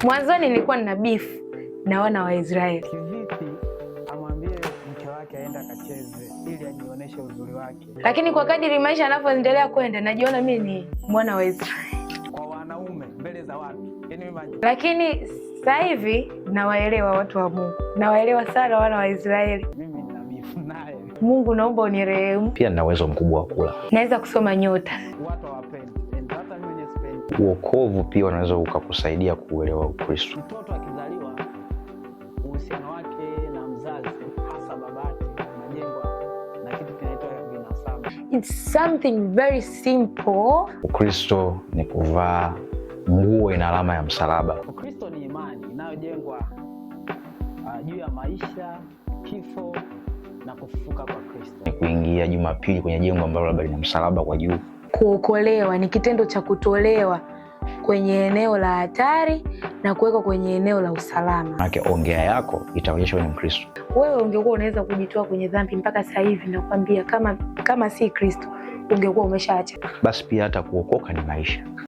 Mwanzoni nilikuwa nina beef na wana wa Israeli. Kivipi amwambie mke wake aenda akacheze ili ajionyeshe uzuri wake? Lakini kwa kadiri maisha yanavyoendelea kwenda, najiona mimi ni mwana wa Israeli Kwa wanaume mbele za watu. Lakini sasa hivi nawaelewa watu wa Mungu. Nawaelewa sana wana wa Israeli. Mimi nina beef naye. Mungu naomba unirehemu. Pia nina uwezo mkubwa wa kula. Naweza kusoma nyota. Watu hawapendi. Hata mimi sipendi. Uokovu pia unaweza ukakusaidia kuelewa Ukristo. Mtoto akizaliwa, uhusiano wake na mzazi, hasa babake, unajengwa na kitu kinaitwa vinasaba. It's something very simple. Ukristo ni kuvaa nguo ina alama ya msalaba. Ukristo ni imani inayojengwa juu ya maisha, kifo na kufufuka kwa Kristo. Ni kuingia Jumapili kwenye jengo ambalo labda lina msalaba kwa juu. Kuokolewa ni kitendo cha kutolewa kwenye eneo la hatari na kuwekwa kwenye eneo la usalama. Maana ongea yako itaonyesha wewe ni Mkristo. Wewe ungekuwa unaweza kujitoa kwenye dhambi mpaka sasa hivi, nakwambia kama si Kristo ungekuwa umeshaacha. Basi pia hata kuokoka ni maisha.